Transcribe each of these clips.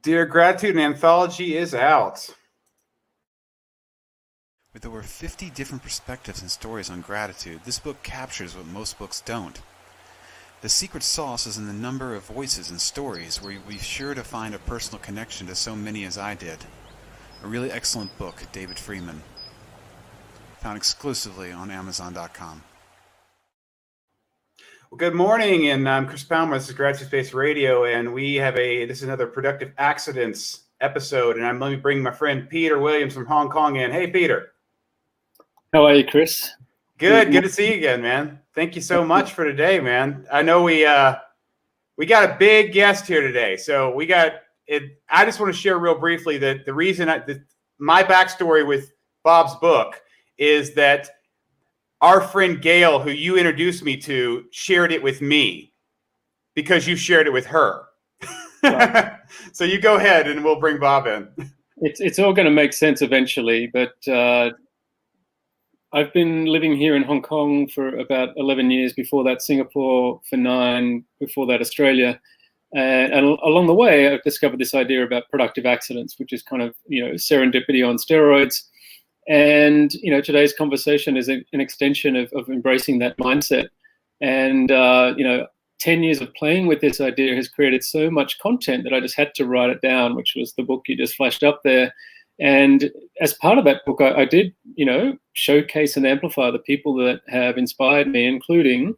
Dear Gratitude, an anthology is out. With over 50 different perspectives and stories on gratitude, this book captures what most books don't. The secret sauce is in the number of voices and stories where you'll be sure to find a personal connection to so many as I did. A really excellent book, David Freeman. Found exclusively on Amazon.com. Well, good morning, and I'm Chris Palmer. This is Gratitude Space Radio, and this is another Productive Accidents episode, and let me bring my friend Peter Williams from Hong Kong in. Hey, Peter. How are you, Chris? Good to see you again, man. Thank you so much for today, man. I know we got a big guest here today, so we got it. I just want to share real briefly that the reason my backstory with Bob's book is that our friend Gail, who you introduced me to, shared it with me because you shared it with her. Right. So you go ahead and we'll bring Bob in. It's all going to make sense eventually, but I've been living here in Hong Kong for about 11 years, before that Singapore for 9, before that Australia. And along the way, I've discovered this idea about productive accidents, which is kind of, serendipity on steroids. And, today's conversation is an extension of embracing that mindset. And, 10 years of playing with this idea has created so much content that I just had to write it down, which was the book you just flashed up there. And as part of that book, I did, showcase and amplify the people that have inspired me, including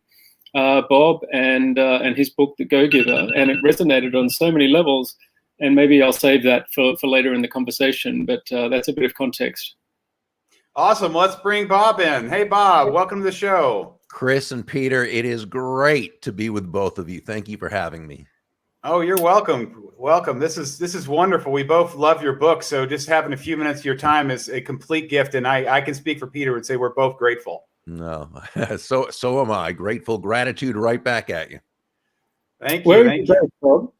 Bob and his book, The Go-Giver. And it resonated on so many levels. And maybe I'll save that for later in the conversation, but that's a bit of context. Awesome. Let's bring Bob in. Hey, Bob, welcome to the show. Chris and Peter, it is great to be with both of you. Thank you for having me. Oh, you're welcome. Welcome. This is wonderful. We both love your book, so just having a few minutes of your time is a complete gift, and I can speak for Peter and say we're both grateful. No, so am I. Grateful, gratitude right back at you. Thank you. Where are you based, Bob?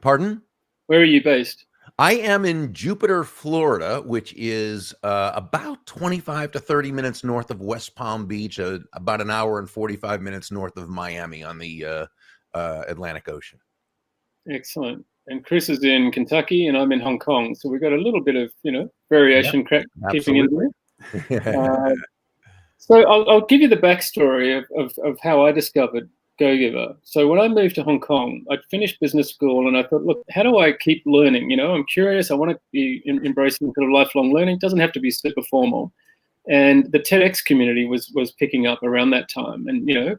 Pardon? Where are you based? I am in Jupiter, Florida, which is about 25 to 30 minutes north of West Palm Beach, about an hour and 45 minutes north of Miami on the Atlantic Ocean. Excellent. And Chris is in Kentucky, and I'm in Hong Kong. So we've got a little bit of, variation keeping in there. So I'll give you the backstory of how I discovered Go-Giver. So when I moved to Hong Kong, I'd finished business school, and I thought, look, how do I keep learning? I'm curious. I want to be embracing sort of lifelong learning. It doesn't have to be super formal. And the TEDx community was picking up around that time. And,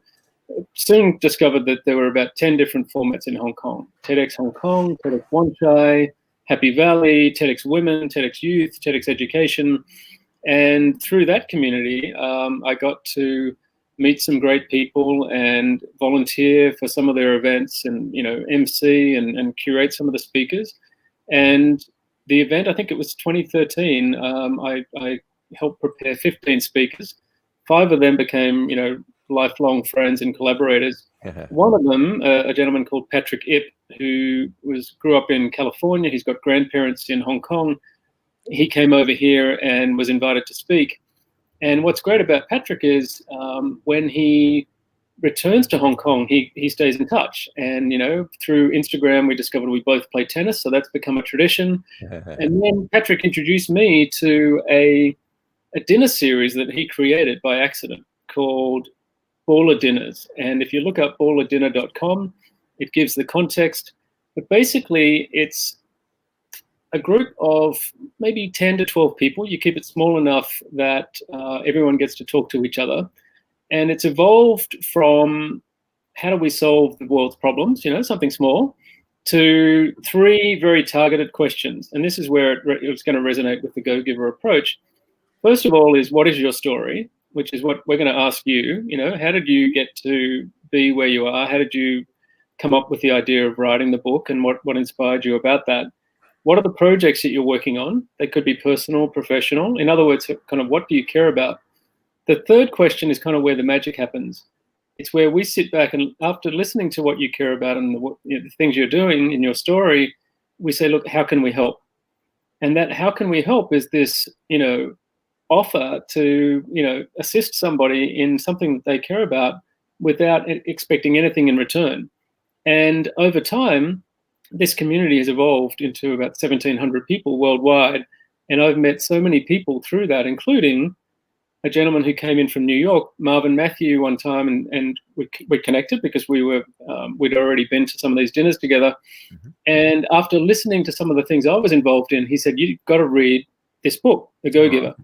soon discovered that there were about 10 different formats in Hong Kong. TEDx Hong Kong, TEDx Wan Chai, Happy Valley, TEDx Women, TEDx Youth, TEDx Education. And through that community, I got to meet some great people and volunteer for some of their events and, MC and curate some of the speakers. And the event, I think it was 2013, I helped prepare 15 speakers. 5 of them became, lifelong friends and collaborators. One of them, a gentleman called Patrick Ip, who grew up in California. He's got grandparents in Hong Kong. He came over here and was invited to speak. And what's great about Patrick is when he returns to Hong Kong, he stays in touch. And, through Instagram, we discovered we both play tennis. So that's become a tradition. And then Patrick introduced me to a dinner series that he created by accident called Baller Dinners. And if you look up ballardinner.com, it gives the context. But basically, it's a group of maybe 10 to 12 people. You keep it small enough that everyone gets to talk to each other. And it's evolved from how do we solve the world's problems, something small, to 3 very targeted questions. And this is where it was going to resonate with the Go-Giver approach. First of all is, what is your story? Which is what we're going to ask you. How did you get to be where you are? How did you come up with the idea of writing the book, and what inspired you about that? What are the projects that you're working on? They could be personal, professional. In other words, kind of what do you care about? The third question is kind of where the magic happens. It's where we sit back and, after listening to what you care about and the things you're doing in your story, we say, look, how can we help? And that how can we help is this, offer to, assist somebody in something that they care about without expecting anything in return. And over time, this community has evolved into about 1,700 people worldwide. And I've met so many people through that, including a gentleman who came in from New York, Marvin Matthew, one time, and we connected because we'd already been to some of these dinners together. Mm-hmm. And after listening to some of the things I was involved in, he said, "You've got to read this book, The Go-Giver."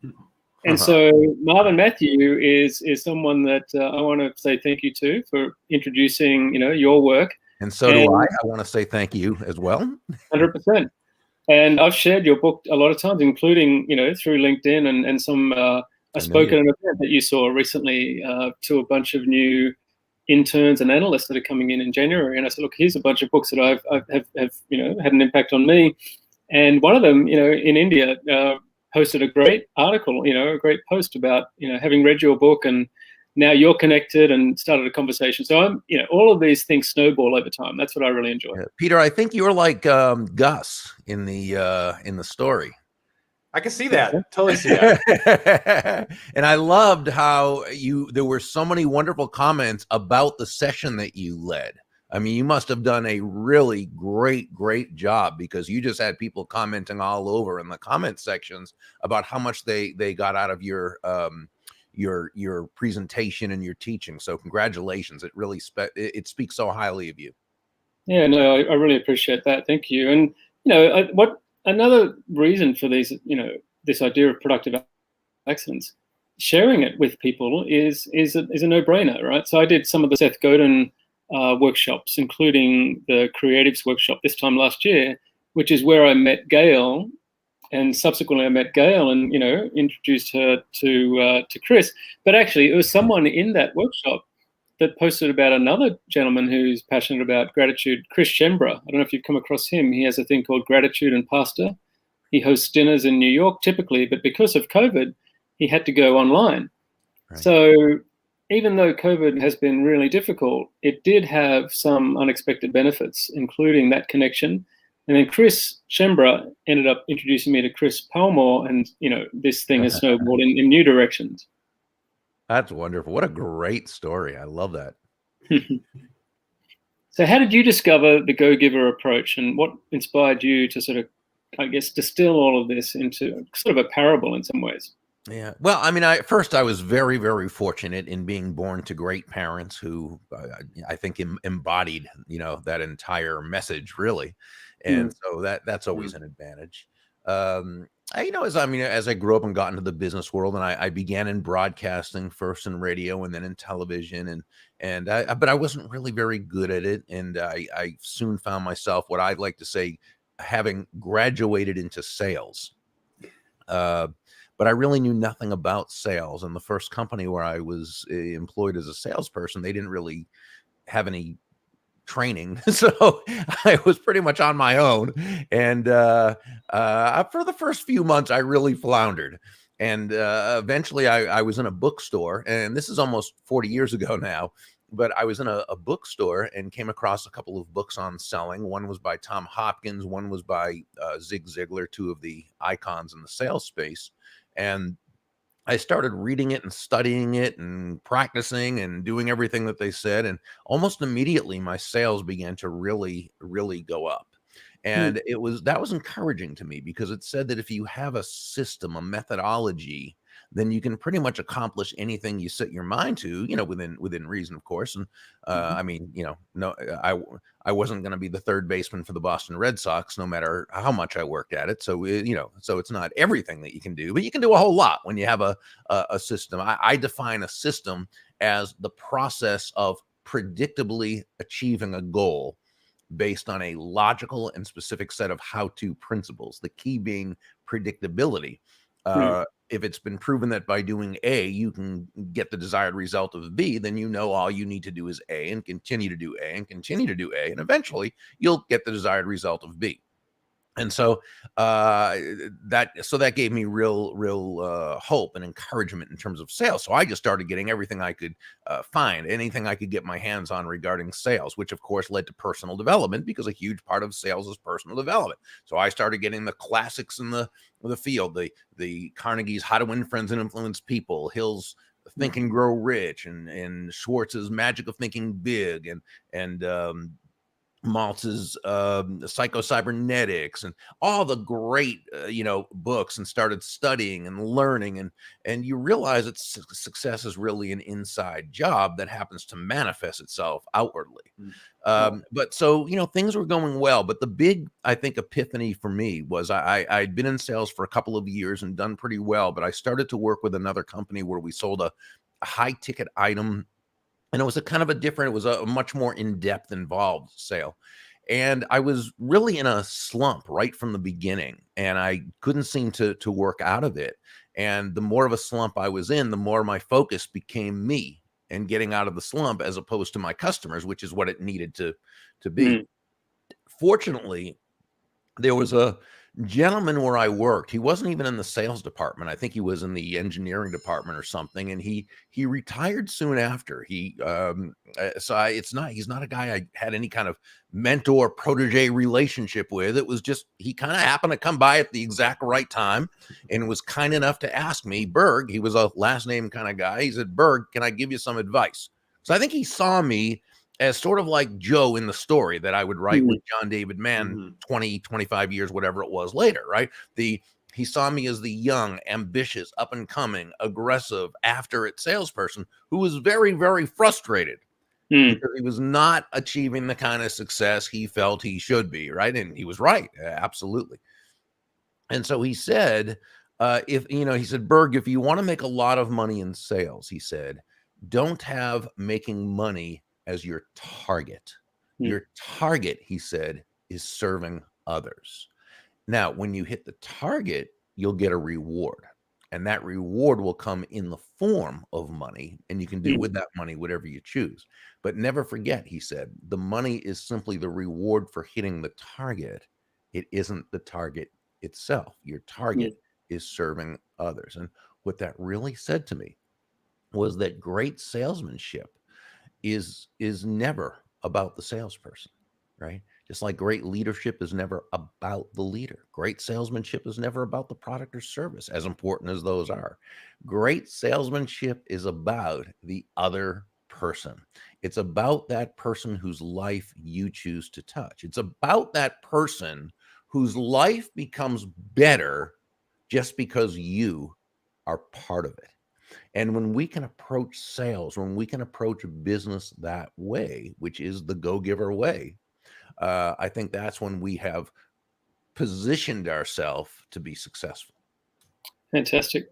And so Marvin Matthew is someone that I want to say thank you to for introducing, your work. And so do I. I want to say thank you as well. 100%. And I've shared your book a lot of times, including, through LinkedIn and some. I spoke at an event that you saw recently to a bunch of new interns and analysts that are coming in January, and I said, "Look, here's a bunch of books that I've had an impact on me." And one of them, in India, posted a great article, a great post about having read your book, and now you're connected and started a conversation. So I'm, all of these things snowball over time. That's what I really enjoy. Yeah. Peter, I think you're like Gus in the story. I can see that. Totally see that. And I loved how there were so many wonderful comments about the session that you led. I mean, you must have done a really great job, because you just had people commenting all over in the comment sections about how much they got out of your presentation and your teaching. So congratulations. It really it speaks so highly of you. Yeah, no, I really appreciate that. Thank you. And, another reason for these, this idea of productive excellence, sharing it with people is a no-brainer, right? So I did some of the Seth Godin workshops, including the Creatives workshop this time last year, which is where I met Gail, and subsequently I met Gail and introduced her to Chris. But actually, it was someone in that workshop that posted about another gentleman who's passionate about gratitude, Chris Schembra. I don't know if you've come across him. He has a thing called Gratitude and Pasta. He hosts dinners in New York typically, but because of COVID, he had to go online. Right. So even though COVID has been really difficult, it did have some unexpected benefits, including that connection. And then Chris Schembra ended up introducing me to Chris Palmore, and this thing has snowballed in new directions. That's wonderful. What a great story. I love that. So how did you discover the Go-Giver approach, and what inspired you to sort of, I guess, distill all of this into sort of a parable in some ways? Yeah. Well, I mean, I was very, very fortunate in being born to great parents who I think embodied, that entire message really. And so that's always an advantage. As I grew up and got into the business world, and I began in broadcasting, first in radio and then in television, but I wasn't really very good at it, and I soon found myself, what I'd like to say, having graduated into sales. But I really knew nothing about sales, and the first company where I was employed as a salesperson, they didn't really have any training, so I was pretty much on my own, and for the first few months I really floundered, and eventually I was in a bookstore, and this is almost 40 years ago now, but I was in a bookstore and came across a couple of books on selling. One was by Tom Hopkins, one was by Zig Ziglar, two of the icons in the sales space, and I started reading it and studying it and practicing and doing everything that they said. And almost immediately my sales began to really, really go up. And that was encouraging to me, because it said that if you have a system, a methodology, then you can pretty much accomplish anything you set your mind to, within reason, of course. And I wasn't going to be the third baseman for the Boston Red Sox, no matter how much I worked at it. So, so it's not everything that you can do, but you can do a whole lot when you have a system. I define a system as the process of predictably achieving a goal based on a logical and specific set of how-to principles, the key being predictability. If it's been proven that by doing A, you can get the desired result of B, then all you need to do is A, and continue to do A, and continue to do A, and eventually you'll get the desired result of B. And so that gave me real hope and encouragement in terms of sales. So I just started getting everything I could find, anything I could get my hands on regarding sales, which of course led to personal development, because a huge part of sales is personal development. So I started getting the classics in the field, the Carnegie's How to Win Friends and Influence People, Hill's Think and Grow Rich, and Schwartz's Magic of Thinking Big, and Maltz's Psycho-Cybernetics and all the great, books, and started studying and learning. And you realize that success is really an inside job that happens to manifest itself outwardly. But so, things were going well. But the big, I think, epiphany for me was I'd been in sales for a couple of years and done pretty well. But I started to work with another company where we sold a high ticket item. And it was it was a much more in-depth involved sale. And I was really in a slump right from the beginning, and I couldn't seem to work out of it. And the more of a slump I was in, the more my focus became me and getting out of the slump as opposed to my customers, which is what it needed to be. Fortunately, there was a gentleman where I worked. He wasn't even in the sales department. I think he was in the engineering department or something. And he retired soon after. He's not a guy I had any kind of mentor protege relationship with. It was just, he kind of happened to come by at the exact right time and was kind enough to ask me, Burg, he was a last name kind of guy. He said, Burg, can I give you some advice? So I think he saw me as sort of like Joe in the story that I would write with John David Mann 20, 25 years, whatever it was later, right? He saw me as the young, ambitious, up and coming, aggressive, after it salesperson who was very, very frustrated because he was not achieving the kind of success he felt he should be, right? And he was right, absolutely. And so he said, he said, Burg, if you want to make a lot of money in sales, he said, don't have making money as your target. Your target, he said, is serving others. Now, when you hit the target, you'll get a reward, and that reward will come in the form of money, and you can do with that money whatever you choose. But never forget, he said, the money is simply the reward for hitting the target. It isn't the target itself. Your target is serving others. And what that really said to me was that great salesmanship is never about the salesperson, right? Just like great leadership is never about the leader. Great salesmanship is never about the product or service, as important as those are. Great salesmanship is about the other person. It's about that person whose life you choose to touch. It's about that person whose life becomes better just because you are part of it. And when we can approach sales, when we can approach business that way, which is the go-giver way, I think that's when we have positioned ourselves to be successful. Fantastic.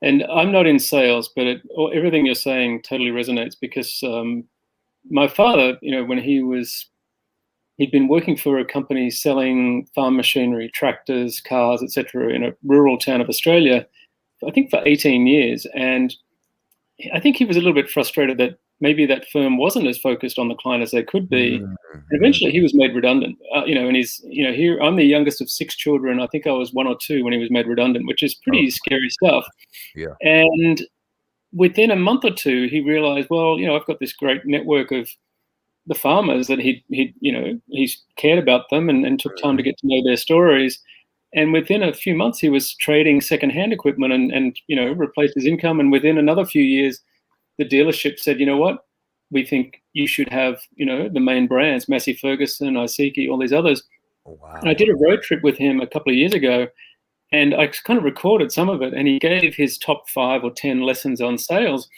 And I'm not in sales, but everything you're saying totally resonates because my father, when he'd been working for a company selling farm machinery, tractors, cars, etc., in a rural town of Australia, I think for 18 years. And I think he was a little bit frustrated that maybe that firm wasn't as focused on the client as they could be. And eventually he was made redundant, and here I'm the youngest of 6 children. I think I was 1 or 2 when he was made redundant, which is pretty scary stuff. Yeah. And within a month or two, he realized, well, I've got this great network of the farmers that he's cared about them and took time to get to know their stories. And within a few months, he was trading secondhand equipment and replaced his income. And within another few years, the dealership said, you know what, we think you should have, the main brands, Massey Ferguson, Iseki, all these others. Wow. And I did a road trip with him a couple of years ago, and I kind of recorded some of it. And he gave his top 5 or 10 lessons on sales.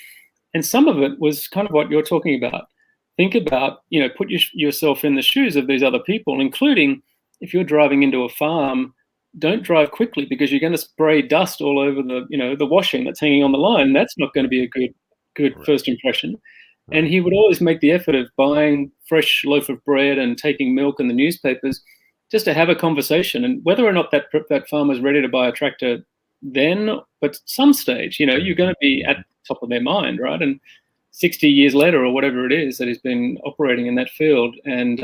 And some of it was kind of what you're talking about. Think about, put yourself in the shoes of these other people, including if you're driving into a farm, don't drive quickly because you're going to spray dust all over the washing that's hanging on the line. That's not going to be a good first impression. And he would always make the effort of buying fresh loaf of bread and taking milk and the newspapers just to have a conversation. And whether or not that farmer's ready to buy a tractor then, but some stage, you're going to be at the top of their mind, right? And 60 years later or whatever it is that he's been operating in that field. And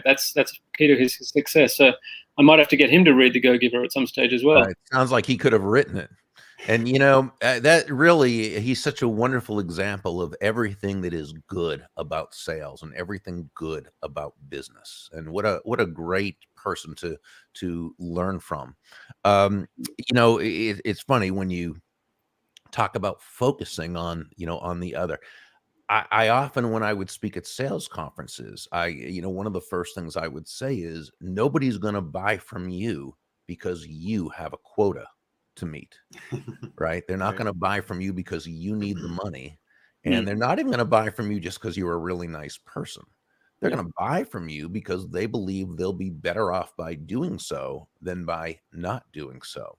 that's key to his success. So I might have to get him to read The Go-Giver at some stage as well. It sounds like he could have written it. And, that really, he's such a wonderful example of everything that is good about sales and everything good about business. And what a great person to learn from. It's funny when you talk about focusing on the other. I often, when I would speak at sales conferences, one of the first things I would say is nobody's going to buy from you because you have a quota to meet, right? They're not Right. going to buy from you because you need the money. And Mm. they're not even going to buy from you just because you're a really nice person. They're Yeah. going to buy from you because they believe they'll be better off by doing so than by not doing so.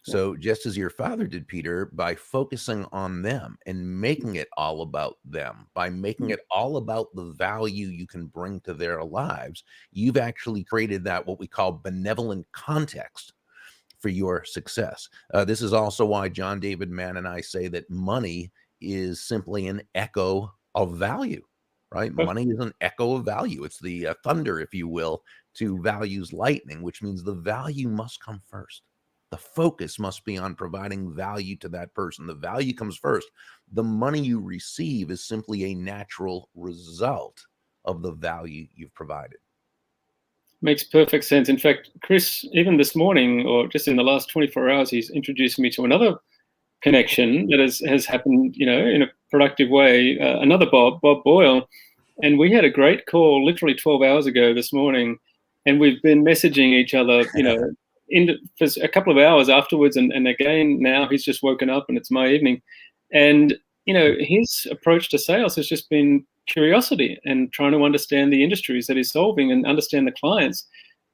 So just as your father did, Peter, by focusing on them and making it all about them, by making it all about the value you can bring to their lives, you've actually created that what we call benevolent context for your success. This is also why John David Mann and I say that money is simply an echo of value, right? Money is an echo of value. It's the thunder, if you will, to value's lightning, which means the value must come first. The focus must be on providing value to that person. The value comes first. The money you receive is simply a natural result of the value you've provided. Makes perfect sense. In fact, Chris, even this morning or just in the last 24 hours, he's introduced me to another connection that has happened, in a productive way. Another Bob Boyle. And we had a great call literally 12 hours ago this morning. And we've been messaging each other, for a couple of hours afterwards. And again, now he's just woken up and it's my evening. And, his approach to sales has just been curiosity and trying to understand the industries that he's solving and understand the clients.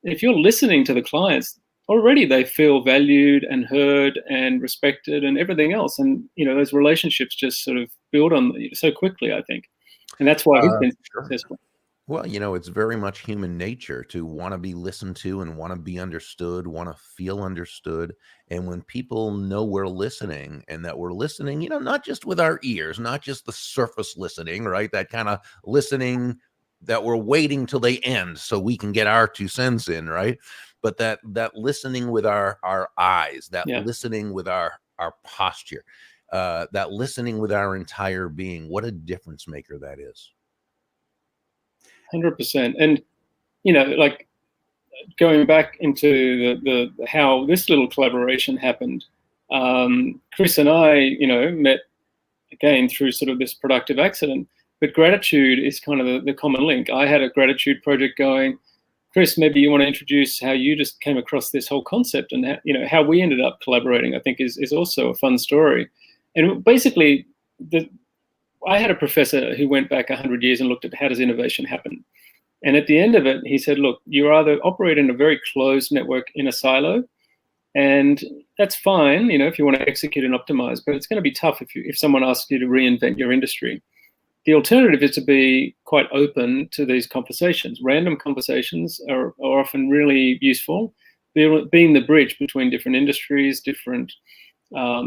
If you're listening to the clients, already they feel valued and heard and respected and everything else. And, those relationships just sort of build on so quickly, I think. And that's why he's been successful. Well, it's very much human nature to want to be listened to and want to be understood, want to feel understood. And when people know we're listening and that we're listening, not just with our ears, not just the surface listening, right? That kind of listening that we're waiting till they end so we can get our 2 cents in, right? But that listening with our eyes, that listening with our posture, that listening with our entire being, what a difference maker that is. 100%. And, like going back into the how this little collaboration happened, Chris and I, met again through sort of this productive accident, but gratitude is kind of the common link. I had a gratitude project going. Chris, maybe you want to introduce how you just came across this whole concept and how we ended up collaborating, I think is also a fun story. And basically, I had a professor who went back 100 years and looked at how does innovation happen. And at the end of it, he said, look, you either operate in a very closed network in a silo, and that's fine, if you want to execute and optimize, but it's going to be tough if someone asks you to reinvent your industry. The alternative is to be quite open to these conversations. Random conversations are often really useful, being the bridge between different industries, different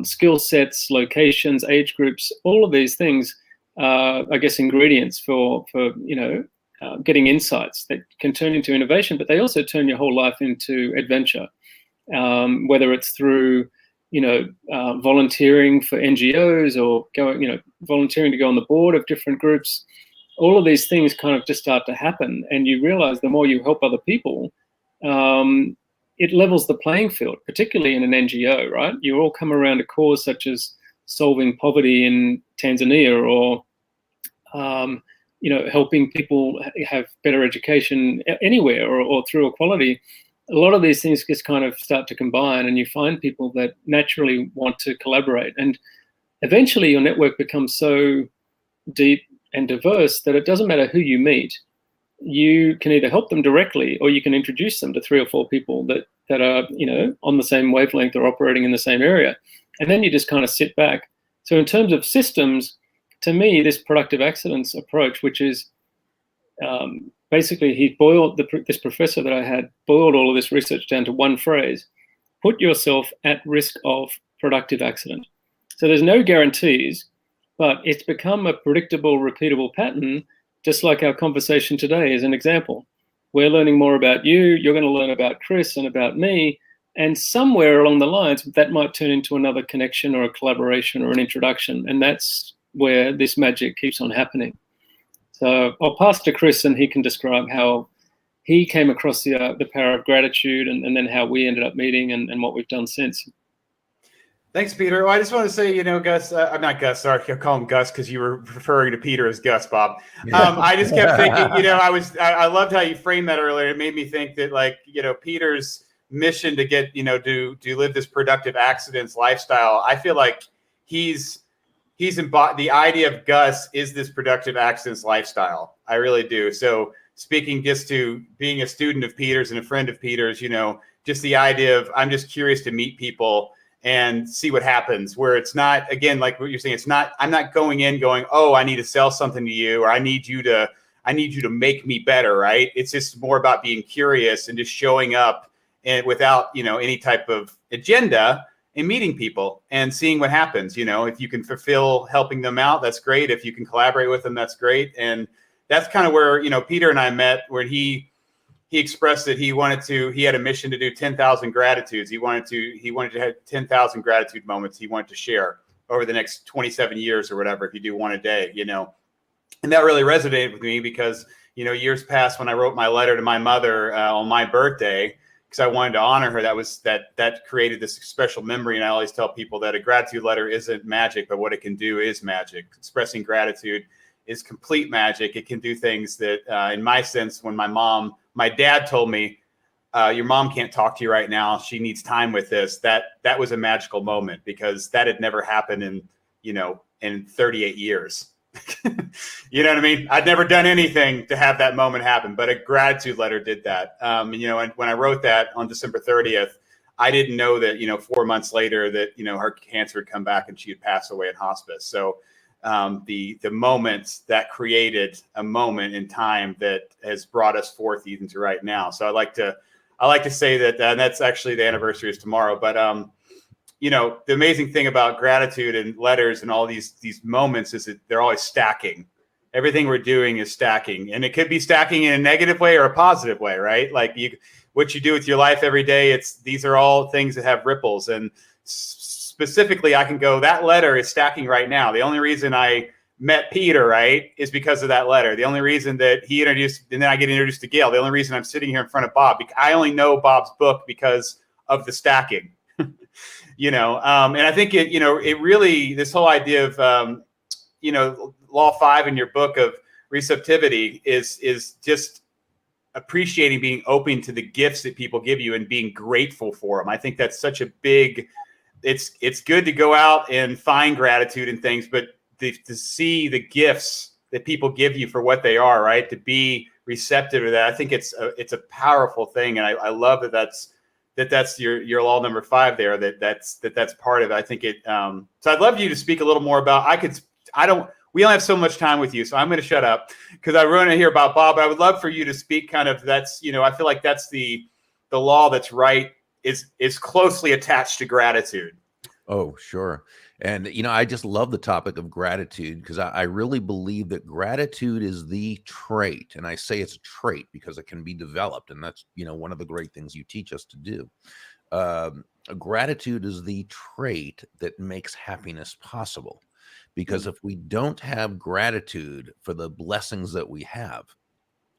skill sets, locations, age groups, all of these things are, I guess, ingredients for getting insights that can turn into innovation, but they also turn your whole life into adventure, whether it's through, volunteering for NGOs or volunteering to go on the board of different groups. All of these things kind of just start to happen, and you realize the more you help other people, it levels the playing field, particularly in an NGO, right? You all come around a cause such as solving poverty in Tanzania or, helping people have better education anywhere or through equality. A lot of these things just kind of start to combine, and you find people that naturally want to collaborate. And eventually your network becomes so deep and diverse that it doesn't matter who you meet. You can either help them directly or you can introduce them to 3 or 4 people that are, on the same wavelength or operating in the same area. And then you just kind of sit back. So in terms of systems, to me, this productive accidents approach, which is basically he boiled, this professor that I had boiled all of this research down to one phrase: put yourself at risk of productive accident. So there's no guarantees, but it's become a predictable, repeatable pattern, just like our conversation today is an example. We're learning more about you, you're going to learn about Chris and about me, and somewhere along the lines, that might turn into another connection or a collaboration or an introduction, and that's where this magic keeps on happening. So I'll pass to Chris and he can describe how he came across the power of gratitude and then how we ended up meeting and what we've done since. Thanks, Peter. Well, I just want to say, Gus, I'm not Gus, sorry, I'll call him Gus because you were referring to Peter as Gus, Bob. I just kept thinking, I loved how you framed that earlier. It made me think that, like, Peter's mission to get, to live this productive accidents lifestyle. I feel like he's the idea of Gus is this productive accidents lifestyle. I really do. So speaking just to being a student of Peter's and a friend of Peter's, just the idea of, I'm just curious to meet people and see what happens, where it's not, again, like what you're saying, I'm not going in going, oh, I need to sell something to you, or I need you to make me better. Right. It's just more about being curious and just showing up and without, any type of agenda and meeting people and seeing what happens. If you can fulfill helping them out, that's great. If you can collaborate with them, that's great. And that's kind of where, Peter and I met, where he expressed that he had a mission to do 10,000 gratitudes. He wanted to have 10,000 gratitude moments he wanted to share over the next 27 years or whatever, if you do one a day, and that really resonated with me because, years past when I wrote my letter to my mother on my birthday, because I wanted to honor her, that created this special memory. And I always tell people that a gratitude letter isn't magic, but what it can do is magic. Expressing gratitude is complete magic. It can do things that, in my sense, when my dad told me, your mom can't talk to you right now, she needs time with this. That was a magical moment because that had never happened in 38 years. You know what I mean? I'd never done anything to have that moment happen, but a gratitude letter did that. And when I wrote that on December 30th, I didn't know that, 4 months later that, her cancer had come back and she had passed away in hospice. So the moments that created a moment in time that has brought us forth even to right now. So I like to say that, and that's actually the anniversary is tomorrow, but the amazing thing about gratitude and letters and all these moments is that they're always stacking. Everything we're doing is stacking, and it could be stacking in a negative way or a positive way, right? Like what you do with your life every day, these are all things that have ripples. And specifically, I can go, that letter is stacking right now. The only reason I met Peter, right, is because of that letter. The only reason that he introduced, and then I get introduced to Gail. The only reason I'm sitting here in front of Bob, I only know Bob's book because of the stacking. And I think it really, this whole idea of, Law 5 in your book of receptivity is just appreciating, being open to the gifts that people give you and being grateful for them. I think that's such a big, it's good to go out and find gratitude and things, but to see the gifts that people give you for what they are, right? To be receptive to that. I think it's a powerful thing. And I love that's your law number 5 there, that's part of it. I think so I'd love you to speak a little more about, we only have so much time with you, so I'm going to shut up because I want to hear about Bob, but I would love for you to speak kind of, I feel like that's the law that's right is closely attached to gratitude. Oh, sure. And, I just love the topic of gratitude because I really believe that gratitude is the trait. And I say it's a trait because it can be developed. And that's, one of the great things you teach us to do. Gratitude is the trait that makes happiness possible. Because if we don't have gratitude for the blessings that we have,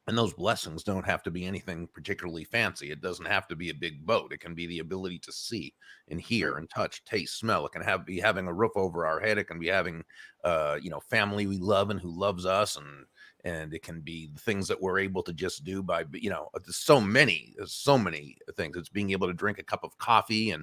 and those blessings don't have to be anything particularly fancy. It doesn't have to be a big boat. It can be the ability to see and hear and touch, taste, smell. It can be having a roof over our head. It can be having, family we love and who loves us. And it can be the things that we're able to just do by, there's so many things. It's being able to drink a cup of coffee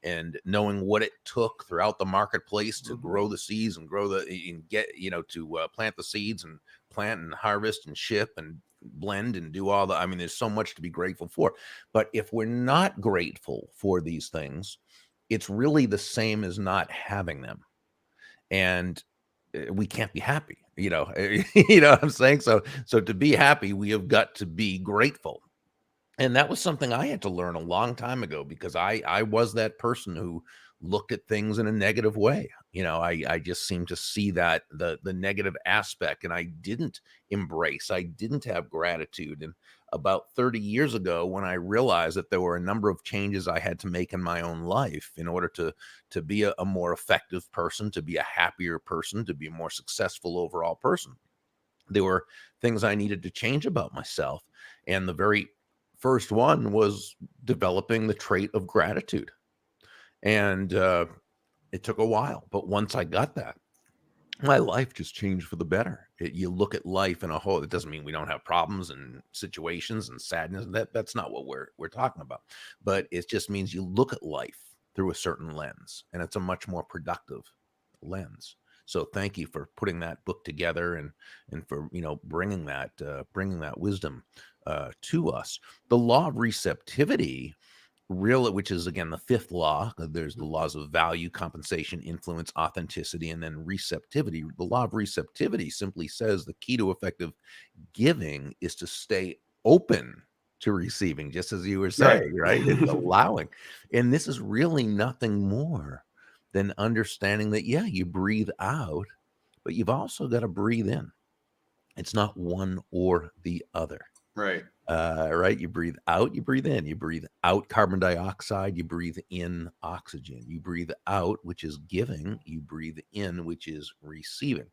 and knowing what it took throughout the marketplace to grow the seeds and to plant the seeds and plant and harvest and ship and blend and do all there's so much to be grateful for. But if we're not grateful for these things, it's really the same as not having them. And we can't be happy, you know what I'm saying? So to be happy, we have got to be grateful. And that was something I had to learn a long time ago because I was that person who looked at things in a negative way. I just seemed to see that the negative aspect, and I didn't have gratitude. And about 30 years ago, when I realized that there were a number of changes I had to make in my own life in order to be a more effective person, to be a happier person, to be a more successful overall person, there were things I needed to change about myself. And the very first one was developing the trait of gratitude. And It took a while, but once I got that, my life just changed for the better. You look at life in a whole. It doesn't mean we don't have problems and situations and sadness. That's not what we're talking about. But it just means you look at life through a certain lens, and it's a much more productive lens. So thank you for putting that book together and for bringing that wisdom to us. The law of receptivity, which is again the fifth law. There's the laws of value, compensation, influence, authenticity, and then receptivity. The law of receptivity simply says the key to effective giving is to stay open to receiving, just as you were saying, right? It's allowing. And this is really nothing more than understanding that, yeah, you breathe out, but you've also got to breathe in. It's not one or the other. Right. Right. You breathe out, you breathe in, you breathe out carbon dioxide, you breathe in oxygen, you breathe out, which is giving, you breathe in, which is receiving.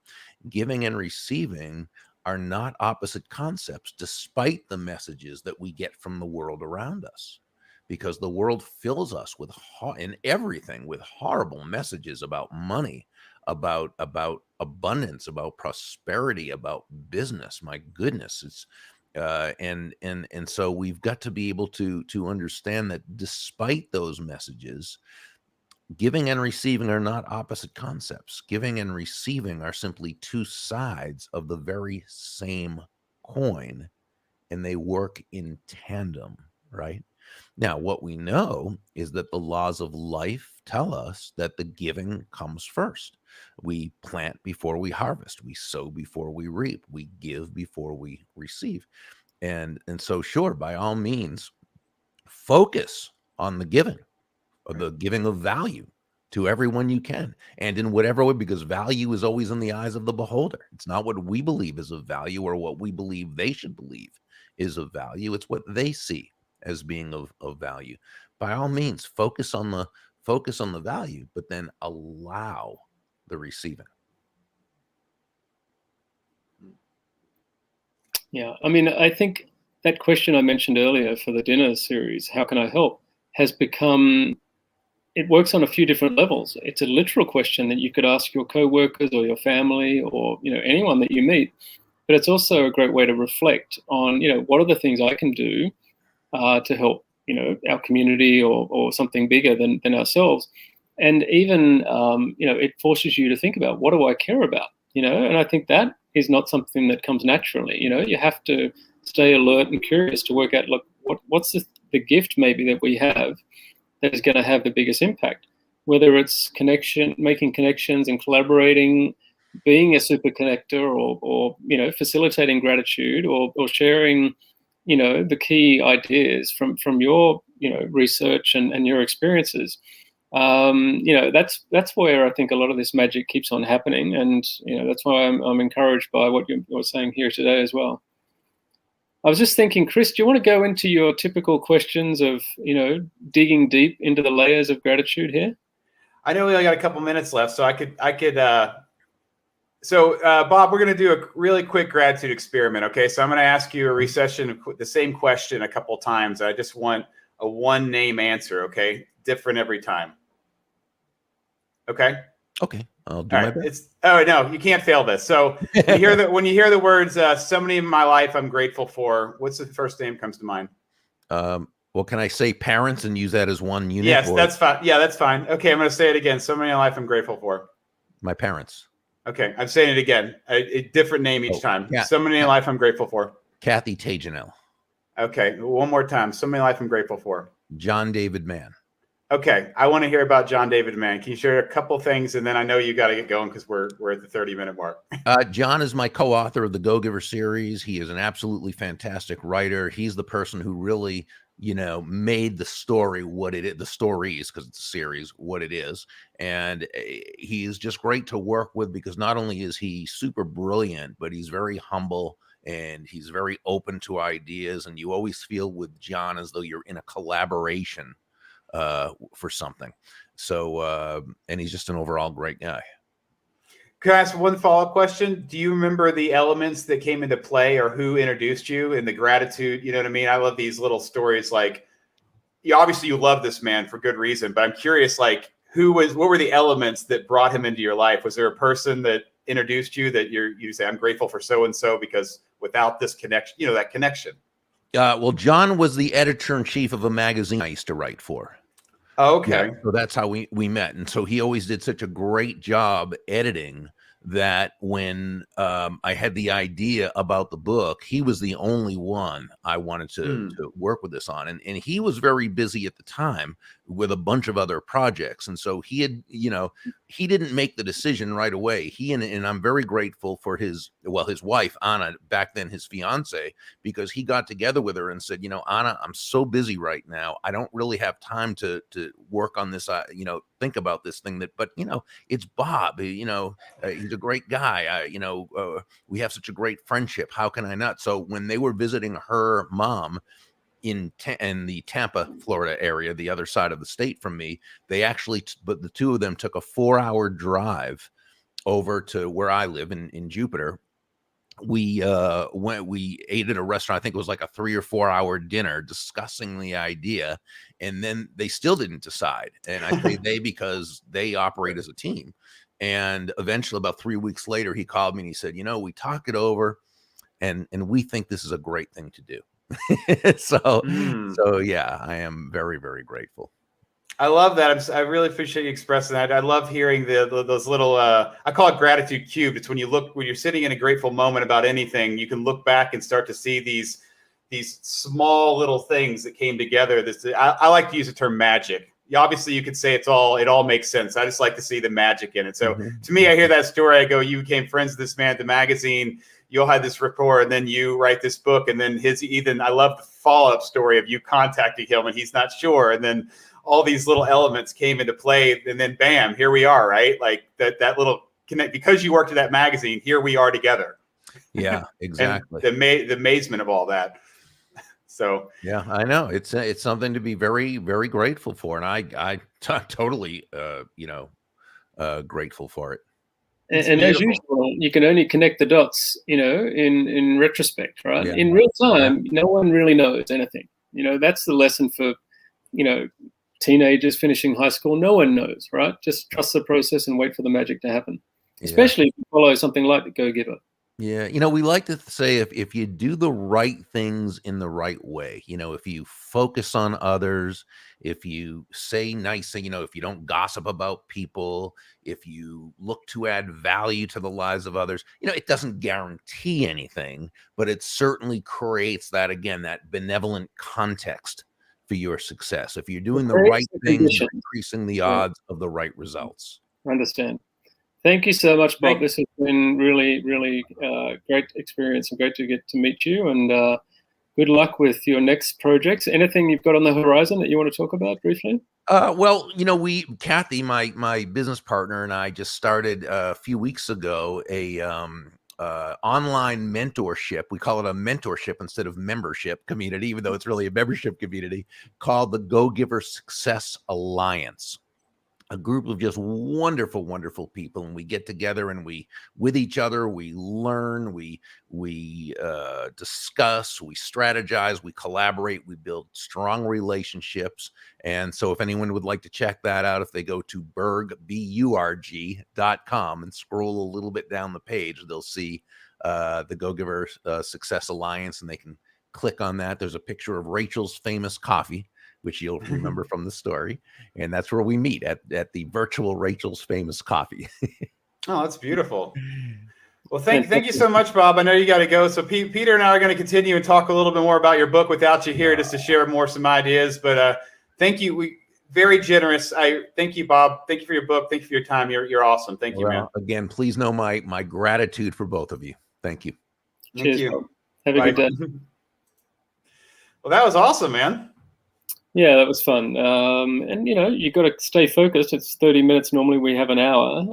Giving and receiving are not opposite concepts, despite the messages that we get from the world around us, because the world fills us with in everything with horrible messages about money, about abundance, about prosperity, about business. My goodness, it's and so we've got to be able to understand that despite those messages, giving and receiving are not opposite concepts. Giving and receiving are simply two sides of the very same coin, and they work in tandem, right? Now, what we know is that the laws of life tell us that the giving comes first. We plant before we harvest. We sow before we reap. We give before we receive. And so, sure, by all means, focus on the giving of value to everyone you can, and in whatever way, because value is always in the eyes of the beholder. It's not what we believe is of value or what we believe they should believe is of value. It's what they see as being of value. By all means, focus on the value, but then allow the receiving. Yeah, I mean, I think that question I mentioned earlier for the dinner series, how can I help, has become, it works on a few different levels. It's a literal question that you could ask your co-workers or your family or anyone that you meet, but it's also a great way to reflect on what are the things I can do to help our community or something bigger than ourselves. And even it forces you to think about, what do I care about? And I think that is not something that comes naturally. You have to stay alert and curious to work out, look, what's the gift maybe that we have that is going to have the biggest impact, whether it's making connections and collaborating, being a super connector, or facilitating gratitude, or sharing the key ideas from your research and your experiences. That's where I think a lot of this magic keeps on happening, and that's why I'm encouraged by what you're saying here today as well. I was just thinking, Chris, do you want to go into your typical questions of digging deep into the layers of gratitude here? I know we only got a couple minutes left, so I could. So Bob, we're going to do a really quick gratitude experiment. Okay, so I'm going to ask you the same question a couple times. I just want a one name answer. Okay, different every time. Okay. Okay, I'll do my best. Oh no, you can't fail this. So when you hear the words "somebody in my life I'm grateful for," what's the first name comes to mind? Well, can I say parents and use that as one unit? Yes, that's fine. Yeah, that's fine. Okay, I'm going to say it again. Somebody in my life I'm grateful for. My parents. Okay, I'm saying it again. A different name each time. Yeah. Somebody in life I'm grateful for. Kathy Tajanel. Okay, one more time. Somebody in life I'm grateful for. John David Mann. Okay, I want to hear about John David Mann. Can you share a couple things, and then I know you got to get going because we're at the 30-minute mark. John is my co-author of the Go-Giver series. He is an absolutely fantastic writer. He's the person who really, made the story what it is. The stories, because it's a series, what it is, and he's just great to work with because not only is he super brilliant, but he's very humble and he's very open to ideas. And you always feel with John as though you're in a collaboration for something. So, and he's just an overall great guy. Can I ask one follow-up question? Do you remember the elements that came into play or who introduced you in the gratitude? You know what I mean? I love these little stories. Like, obviously you love this man for good reason, but I'm curious, like, what were the elements that brought him into your life? Was there a person that introduced you that you say, I'm grateful for so-and-so because without this connection, that connection? Well, John was the editor-in-chief of a magazine I used to write for. Oh, okay. Yeah, so that's how we met. And so he always did such a great job editing that when I had the idea about the book, he was the only one I wanted to work with this on. And he was very busy at the time with a bunch of other projects. And so he had, he didn't make the decision right away. He and I'm very grateful for his wife, Anna, back then his fiance, because he got together with her and said, Anna, I'm so busy right now. I don't really have time to work on this, think about this thing but it's Bob, he's a great guy. We have such a great friendship. How can I not? So when they were visiting her mom in the Tampa, Florida area, the other side of the state from me, they actually, but the two of them took a 4-hour drive over to where I live in Jupiter. We ate at a restaurant. I think it was like a 3 or 4 hour dinner discussing the idea. And then they still didn't decide. And I say they because they operate as a team. And eventually about 3 weeks later, he called me and he said, we talked it over and we think this is a great thing to do. So yeah, I am very, very grateful. I love that. I really appreciate you expressing that. I love hearing those little, I call it gratitude cubed. It's when you're sitting in a grateful moment about anything, you can look back and start to see these small little things that came together. I like to use the term magic. Obviously you could say it all makes sense. I just like to see the magic in it. So to me, I hear that story. I go, you became friends with this man at the magazine. You'll have this rapport, and then you write this book, and then I love the follow-up story of you contacting him and he's not sure. And then all these little elements came into play, and then bam, here we are, right? Like that little connect, because you worked at that magazine, here we are together. Yeah, exactly. And the amazement of all that. So yeah, I know it's something to be very, very grateful for. And I'm totally, grateful for it. And as usual, you can only connect the dots, in retrospect, right? Yeah. In real time, no one really knows anything. That's the lesson for, teenagers finishing high school. No one knows, right? Just trust the process and wait for the magic to happen, especially if you follow something like the Go-Giver. Yeah. We like to say if you do the right things in the right way, if you focus on others, if you say nice things, if you don't gossip about people, if you look to add value to the lives of others, it doesn't guarantee anything, but it certainly creates that benevolent context for your success. If you're doing the right things, you're increasing the odds of the right results. I understand. Thank you so much, Bob. This has been really, really great experience and great to get to meet you. And good luck with your next projects. Anything you've got on the horizon that you want to talk about briefly? Kathy, my business partner, and I just started a few weeks ago a online mentorship. We call it a mentorship instead of membership community, even though it's really a membership community, called the Go-Giver Success Alliance. A group of just wonderful, wonderful people, and we get together and with each other, we learn, we discuss, we strategize, we collaborate, we build strong relationships. And so if anyone would like to check that out, if they go to Burg, BURG.com and scroll a little bit down the page, they'll see the Go-Giver Success Alliance, and they can click on that. There's a picture of Rachel's famous coffee, which you'll remember from the story. And that's where we meet, at the virtual Rachel's famous coffee. Oh, that's beautiful. Well, thank you so much, Bob. I know you got to go. So Peter and I are going to continue and talk a little bit more about your book without you here, just to share some ideas. But thank you. Very generous. I thank you, Bob. Thank you for your book. Thank you for your time. You're awesome. Thank you, man. Again, please know my gratitude for both of you. Thank you. Thank you. Bob. Have a good day. Well, that was awesome, man. Yeah, that was fun. And you got to stay focused. It's 30 minutes. Normally we have an hour.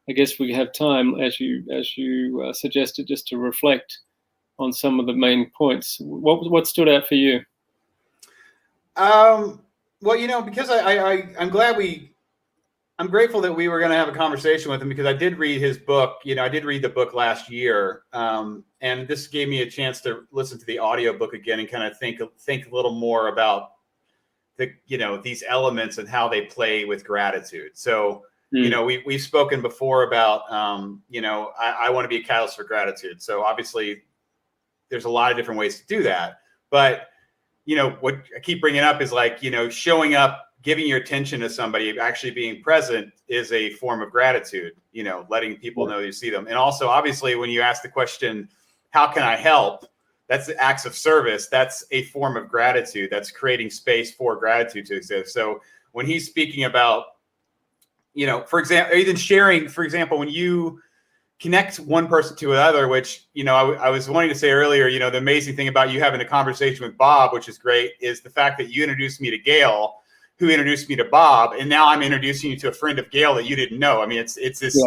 I guess we have time, as you suggested, just to reflect on some of the main points. What stood out for you? Well, because I'm grateful that we were going to have a conversation with him, because I did read his book. I did read the book last year. And this gave me a chance to listen to the audiobook again and kind of think a little more about these elements and how they play with gratitude. So, we've spoken before about, I want to be a catalyst for gratitude. So obviously there's a lot of different ways to do that. But, what I keep bringing up is like, showing up, giving your attention to somebody, actually being present is a form of gratitude, letting people know you see them. And also, obviously, when you ask the question, how can I help? That's the acts of service. That's a form of gratitude. That's creating space for gratitude to exist. So when he's speaking about, for example, even sharing, for example, when you connect one person to another, which, I was wanting to say earlier, the amazing thing about you having a conversation with Bob, which is great, is the fact that you introduced me to Gail, who introduced me to Bob, and now I'm introducing you to a friend of Gail that you didn't know. I mean, it's this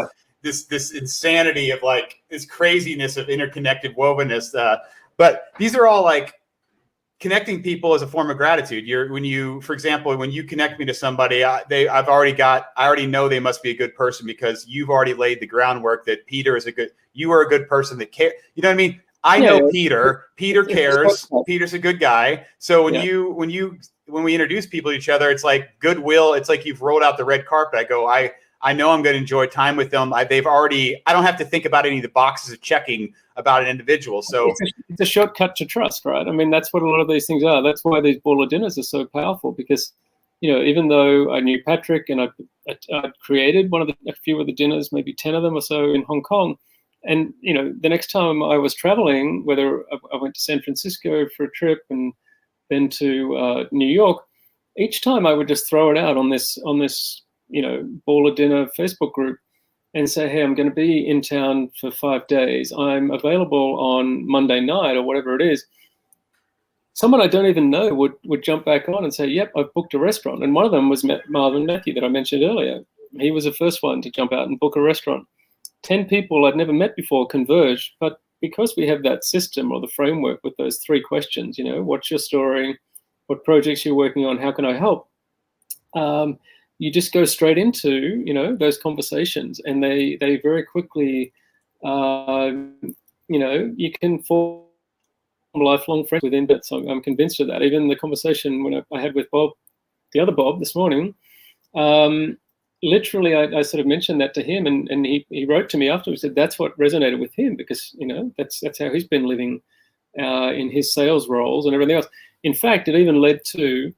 this insanity of like this craziness of interconnected wovenness. But these are all like connecting people as a form of gratitude. For example, when you connect me to somebody, I already know they must be a good person because you've already laid the groundwork that you are a good person that care. You know what I mean? I know Peter cares. Peter's a good guy. So when we introduce people to each other, it's like goodwill. It's like you've rolled out the red carpet. I know I'm going to enjoy time with them. I don't have to think about any of the boxes of checking about an individual. So it's a shortcut to trust, right? I mean, that's what a lot of these things are. That's why these boiler dinners are so powerful because, even though I knew Patrick and I'd created a few of the dinners, maybe 10 of them or so in Hong Kong. And, the next time I was traveling, whether I went to San Francisco for a trip and then to New York, each time I would just throw it out on this baller dinner Facebook group and say, hey, I'm going to be in town for 5 days. I'm available on Monday night or whatever it is. Someone I don't even know would jump back on and say, yep, I've booked a restaurant. And one of them was Marvin Matthew that I mentioned earlier. He was the first one to jump out and book a restaurant. 10 people I'd never met before converged, but because we have that system or the framework with those 3 questions, what's your story, what projects you're working on, how can I help? You just go straight into, those conversations, and they very quickly, you can form lifelong friends within that. So I'm convinced of that. Even the conversation when I had with Bob, the other Bob this morning, literally I sort of mentioned that to him, and he wrote to me afterwards, said that's what resonated with him because, that's how he's been living in his sales roles and everything else. In fact, it even led to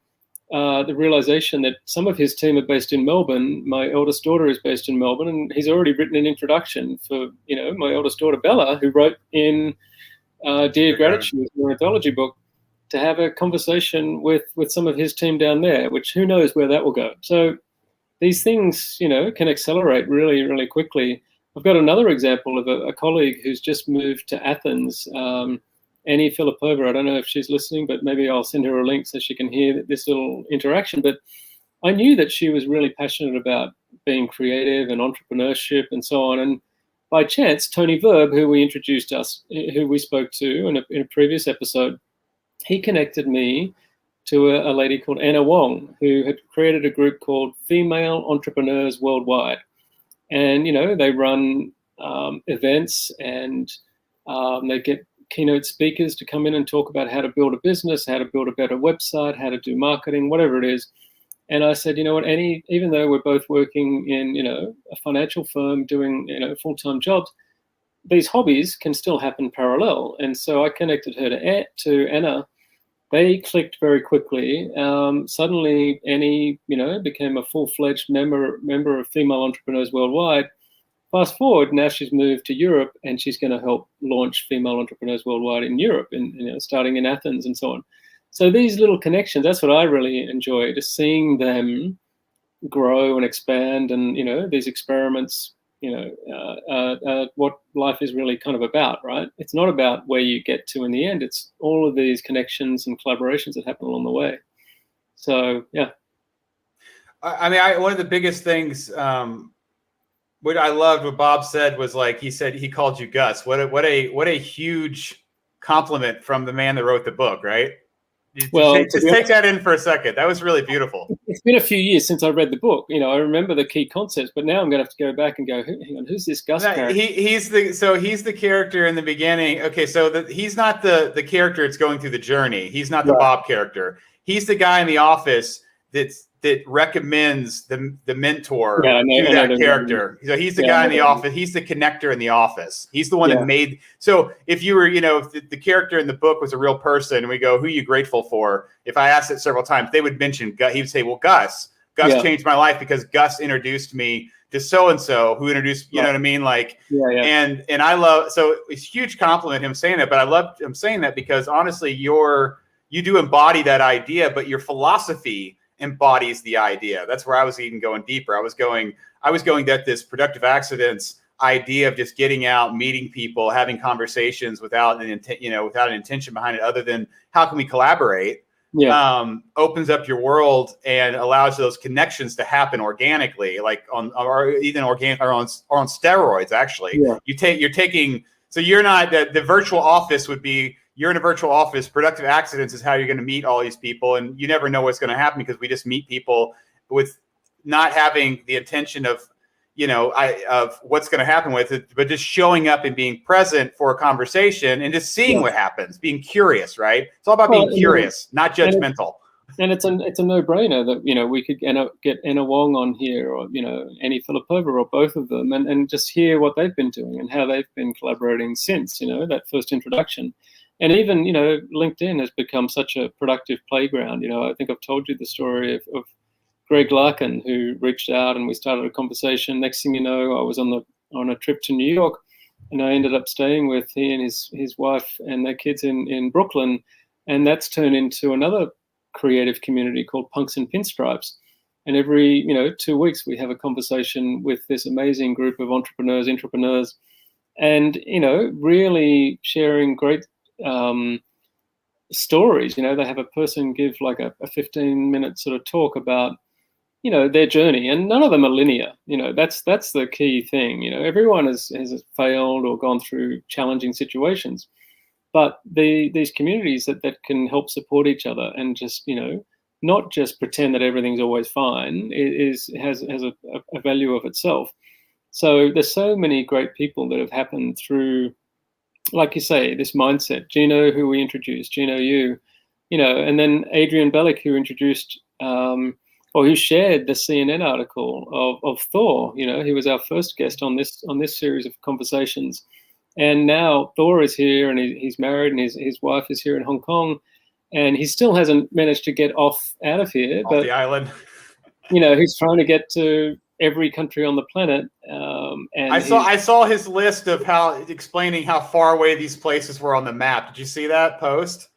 the realization that some of his team are based in Melbourne. My eldest daughter is based in Melbourne, and he's already written an introduction for, my eldest daughter, Bella, who wrote in Dear Gratitude, an anthology book, to have a conversation with some of his team down there, which who knows where that will go. So these things, can accelerate really, really quickly. I've got another example of a colleague who's just moved to Athens, Annie Filipova. I don't know if she's listening, but maybe I'll send her a link so she can hear this little interaction. But I knew that she was really passionate about being creative and entrepreneurship and so on. And by chance, Tony Verb, who we spoke to in a previous episode, he connected me to a lady called Anna Wong, who had created a group called Female Entrepreneurs Worldwide. And, they run events and they get keynote speakers to come in and talk about how to build a business, how to build a better website, how to do marketing, whatever it is. And I said, what, Annie, even though we're both working in, a financial firm doing, full-time jobs, these hobbies can still happen parallel. And so I connected her to Anna. They clicked very quickly. Suddenly, Annie, became a full-fledged member of Female Entrepreneurs Worldwide. Fast forward, now she's moved to Europe, and she's going to help launch Female Entrepreneurs Worldwide in Europe, and starting in Athens and so on. So these little connections, that's what I really enjoy, just seeing them grow and expand, and these experiments. What life is really kind of about, right? It's not about where you get to in the end. It's all of these connections and collaborations that happen along the way. So, yeah. I mean, one of the biggest things, what I loved what Bob said was he said he called you Gus. What a huge compliment from the man that wrote the book, right? Just take that in for a second. That was really beautiful. It's been a few years since I read the book. I remember the key concepts, but now I'm going to have to go back and go, hang on, who's this Gus character? He's the character in the beginning. Okay, so he's not the character that's going through the journey. He's not the Bob character. he's the guy in the office that recommends the mentor to that character. So he's the guy in the office. He's the connector in the office. He's the one that made. So if you were, if the character in the book was a real person, and we go, who are you grateful for? If I asked it several times, they would mention, he would say, well, Gus changed my life because Gus introduced me to so-and-so who introduced, you know what I mean? Like, and I love, so it's a huge compliment him saying that, but I love him saying that because honestly, you do embody that idea, but your philosophy embodies the idea. That's where I was even going deeper. I was going that this productive accidents idea of just getting out, meeting people, having conversations without an intent, without an intention behind it other than how can we collaborate, opens up your world and allows those connections to happen organically, like on steroids. Actually, so you're not the virtual office would be. You're in a virtual office. Productive accidents is how you're going to meet all these people, and you never know what's going to happen because we just meet people with not having the intention of, of what's going to happen with it, but just showing up and being present for a conversation and just seeing what happens, being curious, right? It's all about being curious, not judgmental. And it's a no-brainer that we could get Anna Wong on here, or Annie Filipova, or both of them, and just hear what they've been doing and how they've been collaborating since that first introduction. And even, LinkedIn has become such a productive playground. I think I've told you the story of Greg Larkin, who reached out and we started a conversation. Next thing you know, I was on a trip to New York, and I ended up staying with he and his wife and their kids in Brooklyn. And that's turned into another creative community called Punks and Pinstripes. And every, 2 weeks we have a conversation with this amazing group of entrepreneurs, and, really sharing great stories. They have a person give like a 15-minute sort of talk about, their journey, and none of them are linear. That's the key thing. Everyone has failed or gone through challenging situations, but these communities that can help support each other and just, not just pretend that everything's always fine has a value of itself. So there's so many great people that have happened through, like you say, this mindset. Gino, who we introduced, Gino Yu, and then Adrian Bellick, who introduced, or who shared the CNN article of Thor. He was our first guest on this series of conversations. And now Thor is here, and he's married, and his wife is here in Hong Kong, and he still hasn't managed to get out of here. Off the island. He's trying to get to every country on the planet. And I saw his list of explaining how far away these places were on the map. Did you see that post?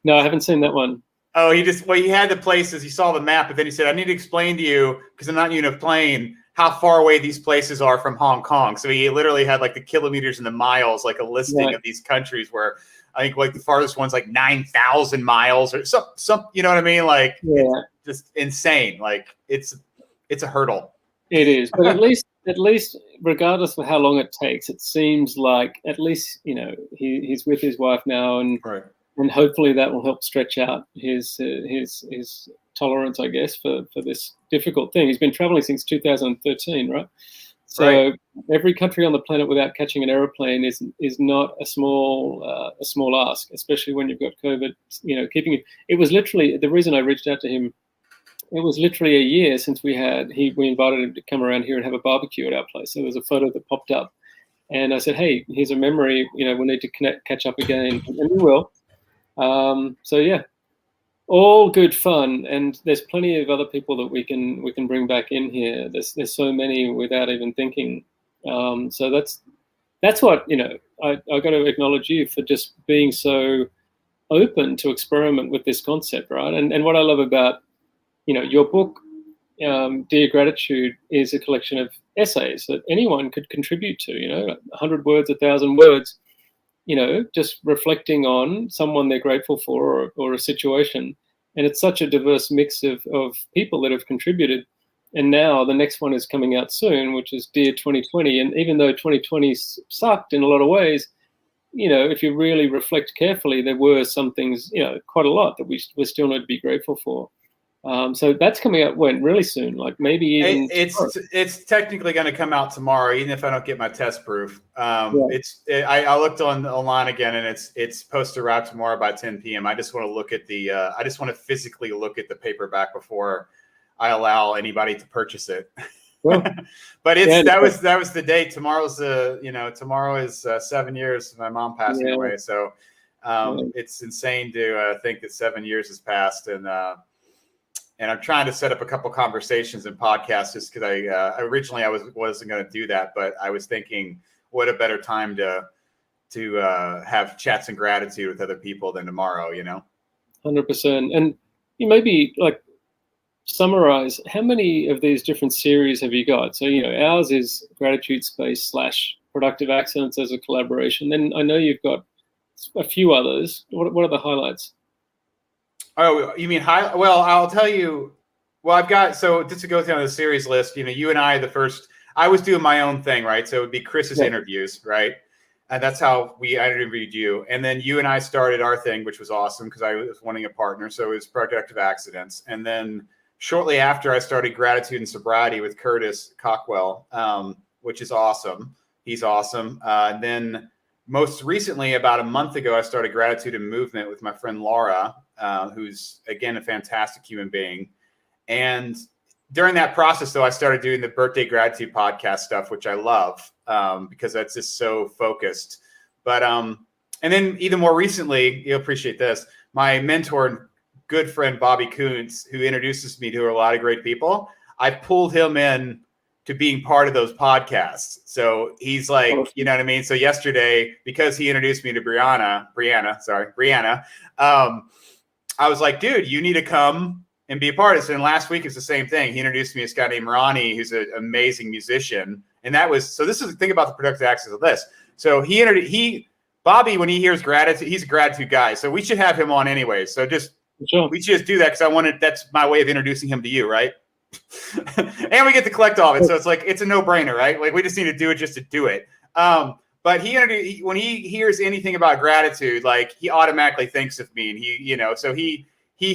No, I haven't seen that one. Oh, he had the places. He saw the map, but then he said, I need to explain to you, because I'm not in a plane, how far away these places are from Hong Kong. So he literally had like the kilometers and the miles, like a listing of these countries where I think like the farthest one's like 9,000 miles or some, you know what I mean? Like, it's just insane. Like it's a hurdle. It is, but at least regardless of how long it takes, it seems like at least, he's with his wife now, and hopefully that will help stretch out his tolerance, I guess, for this difficult thing. He's been traveling since 2013, right? So every country on the planet without catching an aeroplane is not a small ask, especially when you've got COVID. Keeping it. It was literally the reason I reached out to him. It was literally a year since we invited him to come around here and have a barbecue at our place. So there was a photo that popped up, and I said, "Hey, here's a memory. We need to catch up again," and we will. All good fun, and there's plenty of other people that we can bring back in here. There's so many without even thinking. So that's what I got to acknowledge you for just being so open to experiment with this concept, right? And what I love about your book, Dear Gratitude, is a collection of essays that anyone could contribute to. 100 words, 1,000 words. Just reflecting on someone they're grateful for or a situation. And it's such a diverse mix of people that have contributed. And now the next one is coming out soon, which is Dear 2020. And even though 2020 sucked in a lot of ways, if you really reflect carefully, there were some things, quite a lot that we still need to be grateful for. So that's coming out really soon, like maybe even it's technically going to come out tomorrow, even if I don't get my test proof. I looked online again, and it's supposed to arrive tomorrow by 10 p.m. I just want to look at I just want to physically look at the paperback before I allow anybody to purchase it. Well, but that was the date. Tomorrow's tomorrow is 7 years of my mom passing away. So it's insane to think that 7 years has passed, and I'm trying to set up a couple conversations and podcasts just because originally I wasn't going to do that, but I was thinking, what a better time to have chats and gratitude with other people than tomorrow, 100%. And you maybe like summarize, how many of these different series have you got? So, ours is Gratitude Space / Productive Excellence as a collaboration. Then I know you've got a few others. What are the highlights? Oh, you mean high? Well, I'll tell you. Well, I've got, so just to go through on the series list, you and I, I was doing my own thing, right? So it would be Chris's interviews, right? And that's how I interviewed you. And then you and I started our thing, which was awesome because I was wanting a partner. So it was Productive Accidents. And then shortly after, I started Gratitude and Sobriety with Curtis Cockwell, which is awesome. He's awesome. And then most recently, about a month ago, I started Gratitude and Movement with my friend Laura, who's, again, a fantastic human being. And during that process, though, I started doing the Birthday Gratitude podcast stuff, which I love because that's just so focused. But and then even more recently, you'll appreciate this, my mentor and good friend, Bobby Kuntz, who introduces me to a lot of great people, I pulled him in to being part of those podcasts. So he's like, you know what I mean? So yesterday, because he introduced me to Brianna, I was like, dude, you need to come and be a part of this. And last week it's the same thing. He introduced me to this guy named Ronnie, who's an amazing musician. And this is the thing about the Productive Access of this. So Bobby, when he hears gratitude, he's a gratitude guy. So we should have him on anyway. So we should just do that because that's my way of introducing him to you, right? And we get to collect all of it. So it's like, it's a no-brainer, right? Like we just need to do it just to do it. But when he hears anything about gratitude, like he automatically thinks of me. And so he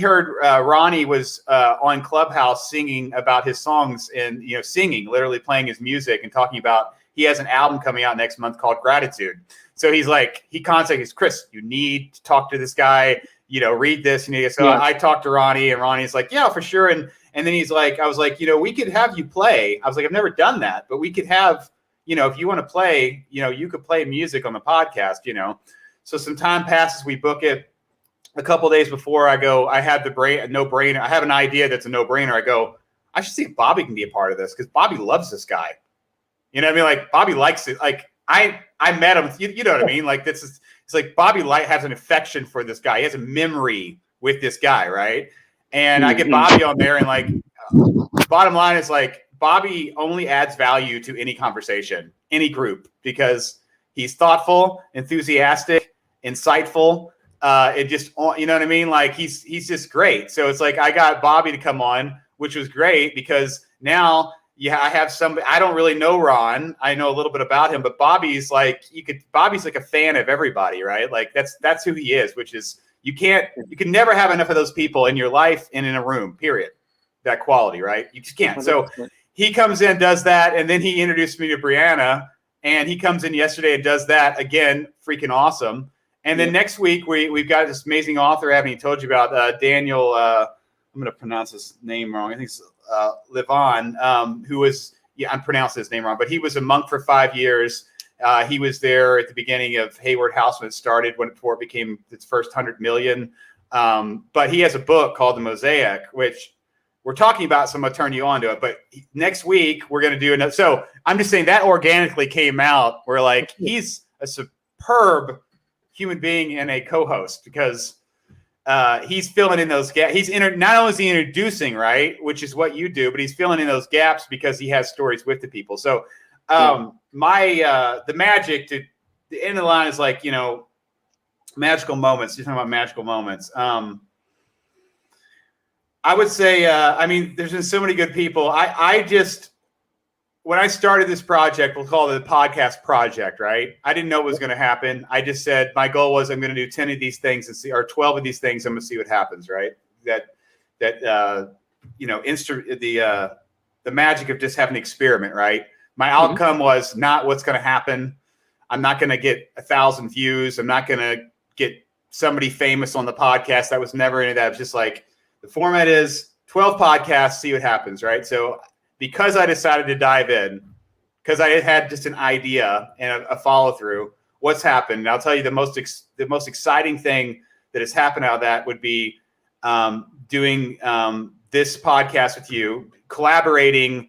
heard Ronnie was on Clubhouse singing about his songs and, singing, literally playing his music and talking about he has an album coming out next month called Gratitude. So he's like, he contacted us, Chris, you need to talk to this guy, read this. I talked to Ronnie, and Ronnie's like, yeah, for sure. And then he's like, I was like, we could have you play. I was like, I've never done that, but we could have, if you want to play, you could play music on the podcast, So some time passes, we book it. A couple of days before I have no-brainer. I have an idea that's a no-brainer. I go, I should see if Bobby can be a part of this because Bobby loves this guy. You know what I mean? Like Bobby likes it. Like I met him. You know what I mean? Like it's like Bobby has an affection for this guy. He has a memory with this guy, right? And I get Bobby on there, and like, bottom line is like Bobby only adds value to any conversation, any group, because he's thoughtful, enthusiastic, insightful. It just, you know what I mean? Like he's just great. So it's like I got Bobby to come on, which was great because now, I have I don't really know Ron. I know a little bit about him, but Bobby's like a fan of everybody, right? Like that's who he is, which is you can never have enough of those people in your life and in a room, period. That quality, right? You just can't. So he comes in, does that, and then he introduced me to Brianna, and he comes in yesterday and does that again, freaking awesome. And then next week, we've got this amazing author I haven't told you about, Daniel, I'm going to pronounce his name wrong. I think it's Levon, who was, I'm pronouncing his name wrong, but he was a monk for 5 years. He was there at the beginning of Hayward House when it started, before it became its first 100 million. But he has a book called The Mosaic, which we're talking about, so I'm going to turn you on to it. But next week, we're going to do another. So I'm just saying that organically came out. We're like, he's a superb human being and a co-host because he's filling in those gaps. Not only is he introducing, right, which is what you do, but he's filling in those gaps because he has stories with the people. So the magic to the end of the line is like, magical moments. You're talking about magical moments. I would say, there's been so many good people. When I started this project, we'll call it the podcast project, right? I didn't know what was going to happen. I just said my goal was I'm going to do 10 of these things or 12 of these things. I'm going to see what happens, right? That the magic of just having an experiment, right? My outcome was not what's going to happen. I'm not going to get 1,000 views. I'm not going to get somebody famous on the podcast. That was never any of that. It was just like, the format is 12 podcasts, see what happens, right? So because I decided to dive in, because I had just an idea and a follow through, what's happened? And I'll tell you the most exciting thing that has happened out of that would be doing this podcast with you, collaborating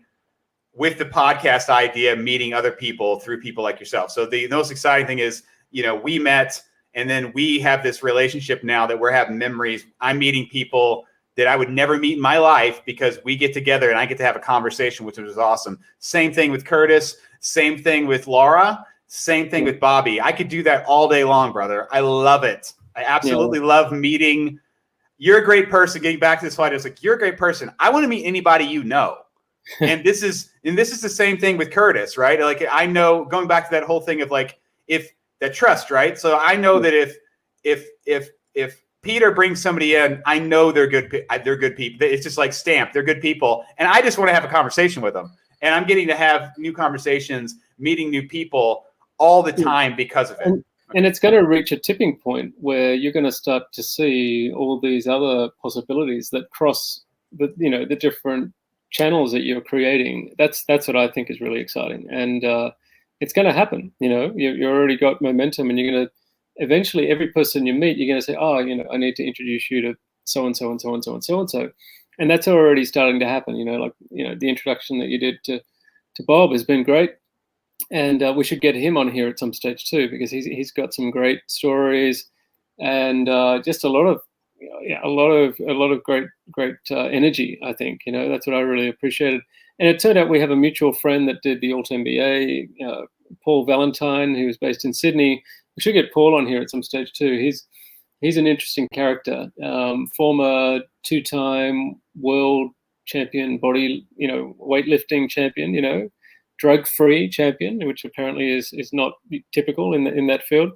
with the podcast idea, meeting other people through people like yourself. So the most exciting thing is, we met, and then we have this relationship now that we're having memories. I'm meeting people that I would never meet in my life because we get together and I get to have a conversation, which was awesome. Same thing with Curtis. Same thing with Laura. Same thing with Bobby. I could do that all day long, brother. I love it. I absolutely love meeting. You're a great person. Getting back to this fight, it's like, you're a great person. I want to meet anybody you know. And this is the same thing with Curtis, right? Like, I know, going back to that whole thing of like, if that trust, right? So I know that if Peter brings somebody in, I know they're good people. It's just like stamped. They're good people. And I just want to have a conversation with them. And I'm getting to have new conversations, meeting new people all the time because of it. And it's going to reach a tipping point where you're going to start to see all these other possibilities that cross the different channels that you're creating. That's what I think is really exciting. And it's going to happen. You already got momentum, and you're going to eventually, every person you meet, you're going to say, oh, I need to introduce you to so and so and so and so and so and so. And that's already starting to happen. The introduction that you did to Bob has been great. And we should get him on here at some stage too, because he's got some great stories and just a lot of great energy. I think that's what I really appreciated. And it turned out we have a mutual friend that did the Alt MBA, Paul Valentine, who is based in Sydney. We should get Paul on here at some stage too. He's an interesting character, former 2-time world champion, weightlifting champion, drug-free champion, which apparently is not typical in that field.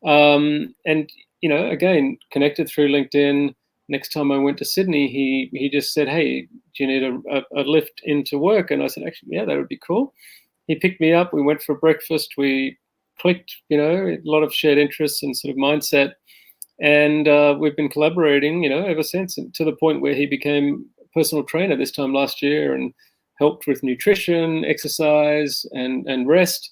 And again, connected through LinkedIn. Next time I went to Sydney, he just said, "Hey, do you need a lift into work?" And I said, "Actually, yeah, that would be cool." He picked me up. We went for breakfast. We clicked, a lot of shared interests and sort of mindset. And we've been collaborating, ever since, and to the point where he became a personal trainer this time last year and helped with nutrition, exercise, and rest.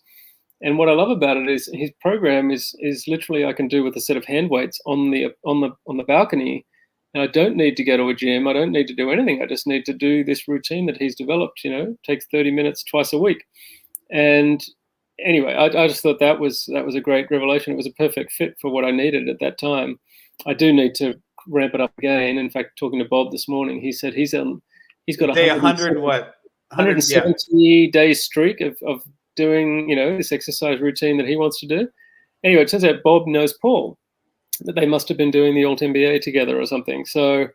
And what I love about it is his program is literally I can do with a set of hand weights on the balcony. And I don't need to go to a gym. I don't need to do anything. I just need to do this routine that he's developed, takes 30 minutes twice a week. And anyway, I just thought that was a great revelation. It was a perfect fit for what I needed at that time. I do need to ramp it up again. In fact, talking to Bob this morning, he said he's got a 170-day streak of doing, this exercise routine that he wants to do. Anyway, it turns out Bob knows Paul, that they must have been doing the Alt MBA together or something. So,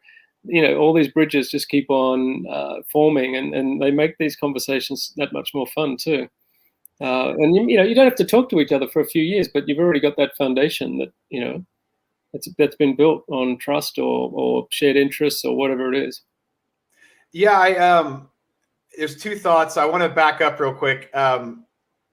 all these bridges just keep on forming, and they make these conversations that much more fun too. And you don't have to talk to each other for a few years, but you've already got that foundation that that's been built on trust or shared interests or whatever it is. Yeah, there's two thoughts. I want to back up real quick. Actually,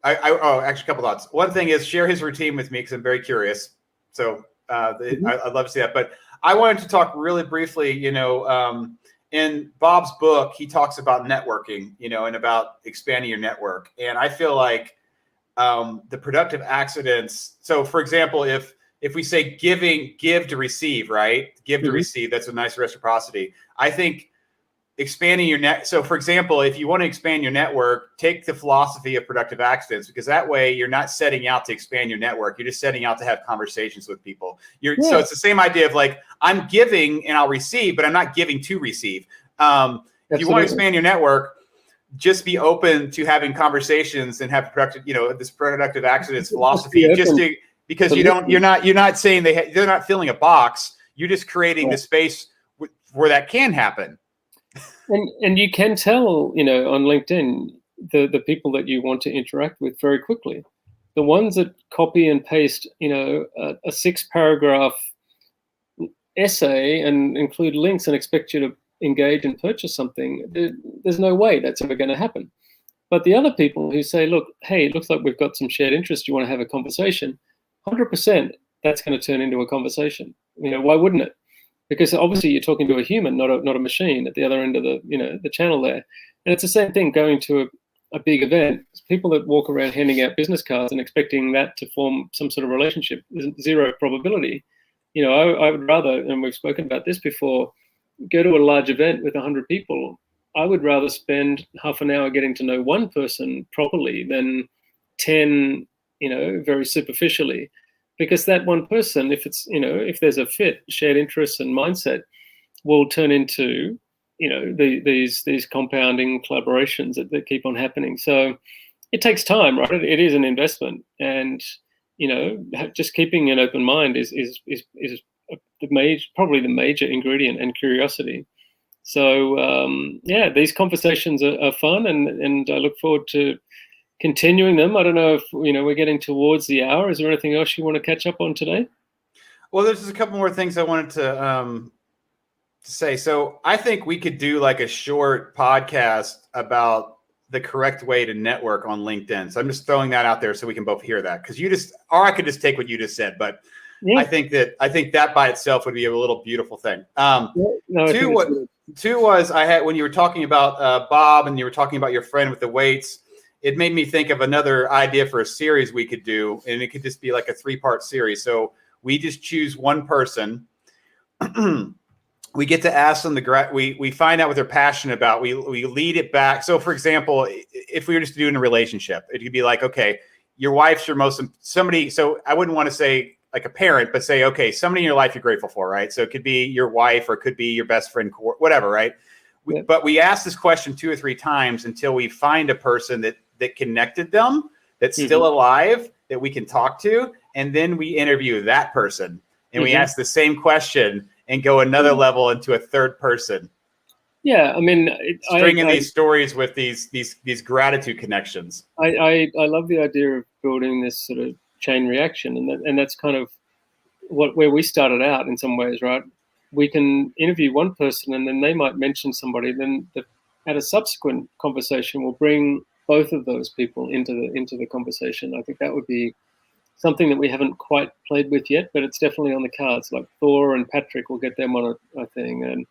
a couple thoughts. One thing is share his routine with me because I'm very curious. So I'd love to see that. But I wanted to talk really briefly. In Bob's book, he talks about networking, and about expanding your network. And I feel like the productive accidents. So, for example, if we say give to receive, right? Give to receive. That's a nice reciprocity. I think expanding your net. So, for example, if you want to expand your network, take the philosophy of productive accidents, because that way you're not setting out to expand your network. You're just setting out to have conversations with people. So it's the same idea of like, I'm giving and I'll receive, but I'm not giving to receive. If you want to expand your network, just be open to having conversations and have productive, this productive accidents philosophy. Because you're not saying they're not filling a box. You're just creating the space where that can happen. And you can tell, on LinkedIn, the people that you want to interact with very quickly. The ones that copy and paste, a 6-paragraph essay and include links and expect you to engage and purchase something, there's no way that's ever going to happen. But the other people who say, look, hey, it looks like we've got some shared interest, you want to have a conversation, 100% that's going to turn into a conversation. Why wouldn't it? Because obviously you're talking to a human, not a machine at the other end of the channel there. And it's the same thing going to a big event. People that walk around handing out business cards and expecting that to form some sort of relationship, zero probability. I would rather, and we've spoken about this before, go to a large event with 100 people. I would rather spend half an hour getting to know one person properly than 10, very superficially. Because that one person, if there's a fit, shared interests and mindset, will turn into, these compounding collaborations that keep on happening. So it takes time, right? It is an investment, and just keeping an open mind is probably the major ingredient, and curiosity. So these conversations are fun, and I look forward to continuing them. I don't know if we're getting towards the hour. Is there anything else you want to catch up on today? Well, there's just a couple more things I wanted to say. So I think we could do like a short podcast about the correct way to network on LinkedIn. So I'm just throwing that out there so we can both hear that, because or I could just take what you just said, but yeah. I think that by itself would be a little beautiful thing. Two was I had, when you were talking about Bob and you were talking about your friend with the weights, it made me think of another idea for a series we could do, and it could just be like a 3-part series. So we just choose one person. We get to ask them we find out what they're passionate about. We lead it back. So for example, if we were just doing a relationship, it could be like, okay, your wife's your somebody. So I wouldn't want to say like a parent, but say, okay, somebody in your life you're grateful for, right? So it could be your wife, or it could be your best friend, whatever, right? But we ask this question 2 or 3 times until we find a person that connected them, that's still alive, that we can talk to. And then we interview that person, and we ask the same question and go another level into a third person. Yeah, I mean, stringing these stories with these gratitude connections. I love the idea of building this sort of chain reaction, and that's kind of where we started out in some ways, right? We can interview one person, and then they might mention somebody. Then at a subsequent conversation, we'll bring both of those people into the conversation. I think that would be something that we haven't quite played with yet, but it's definitely on the cards. Like Thor and Patrick, will get them on a thing, and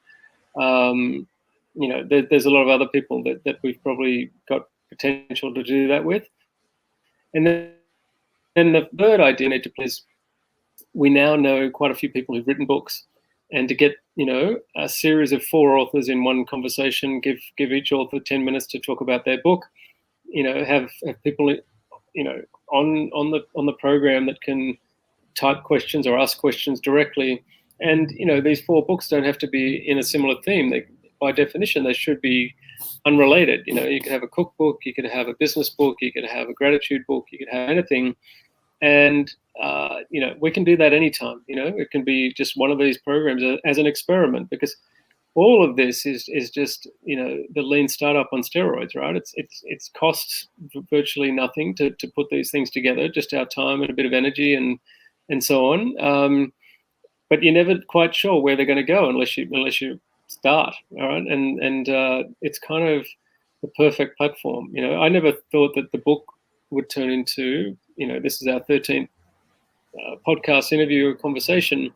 there's a lot of other people that we've probably got potential to do that with. And then the third idea need to please, we now know quite a few people who've written books, and to get a series of 4 authors in one conversation, give each author 10 minutes to talk about their book, have people on the program that can type questions or ask questions directly. And these 4 books don't have to be in a similar theme. By definition, they should be unrelated. You could have a cookbook, you could have a business book, you could have a gratitude book, you could have anything. And we can do that anytime. It can be just one of these programs as an experiment, because all of this is just the lean startup on steroids, right? It's costs virtually nothing to put these things together, just our time and a bit of energy and so on. But you're never quite sure where they're going to go unless you start, all right? And it's kind of the perfect platform. I never thought that the book would turn into this is our 13th podcast interview or conversation.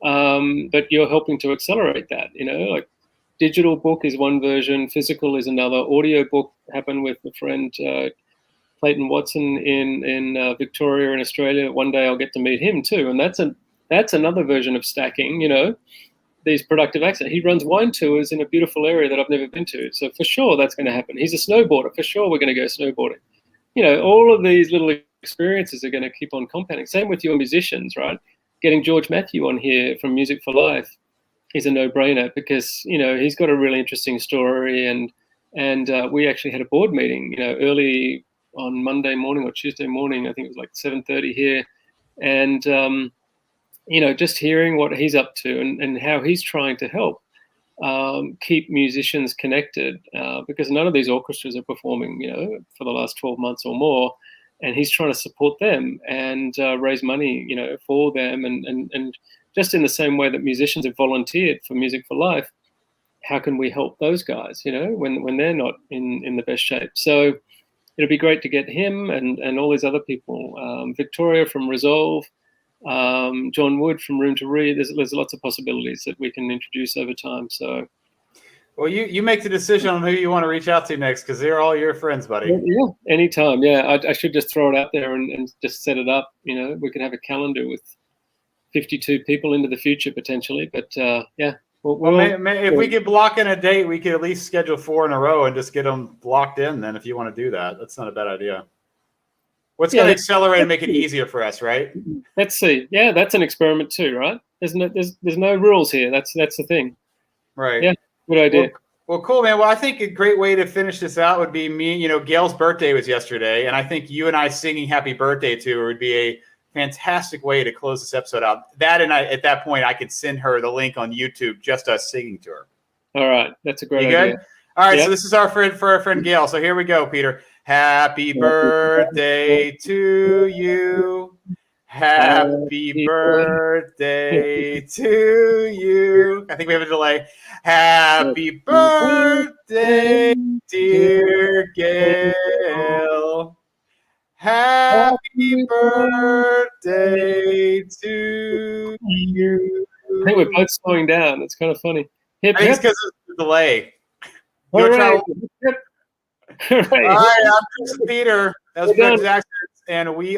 But you're helping to accelerate that, like digital book is one version, physical is another. Audio book happened with a friend, Clayton Watson in Victoria in Australia. One day I'll get to meet him too. And that's another version of stacking, these productive accents. He runs wine tours in a beautiful area that I've never been to. So for sure that's going to happen. He's a snowboarder. For sure we're going to go snowboarding. All of these little experiences are going to keep on compounding. Same with your musicians, right? Getting George Matthew on here from Music for Life is a no-brainer, because he's got a really interesting story, and we actually had a board meeting early on Monday morning or Tuesday morning. I think it was like 7:30 here, and just hearing what he's up to and how he's trying to help keep musicians connected, because none of these orchestras are performing for the last 12 months or more. And he's trying to support them and raise money, for them. And just in the same way that musicians have volunteered for Music for Life, how can we help those guys, when they're not in the best shape. So it'll be great to get him and all these other people. Victoria from Resolve, John Wood from Room to Read. There's lots of possibilities that we can introduce over time. So, well, you make the decision on who you want to reach out to next, because they're all your friends, buddy. Yeah, anytime. Yeah, I should just throw it out there and just set it up. We could have a calendar with 52 people into the future potentially. But yeah. If we could block in a date, we could at least schedule 4 in a row and just get them locked in. Then, if you want to do that, that's not a bad idea. What's going to accelerate and make it easier for us, right? Let's see. Yeah, that's an experiment too, right? There's no rules here. That's the thing. Right. Yeah. Good idea. Well, cool, man. Well, I think a great way to finish this out would be me. Gail's birthday was yesterday, and I think you and I singing "Happy Birthday" to her would be a fantastic way to close this episode out. That, and at that point, I could send her the link on YouTube, just us singing to her. All right, that's a great idea. Good? All right, so this is our friend Gail. So here we go, Peter. Happy birthday to you. Happy birthday to you. I think we have a delay. Happy birthday, dear Gail. Happy birthday to you. I think we're both slowing down. It's kind of funny. I think it's because of the delay. All right. All right, I'm Chris Peter. That was Burg's Accents, and we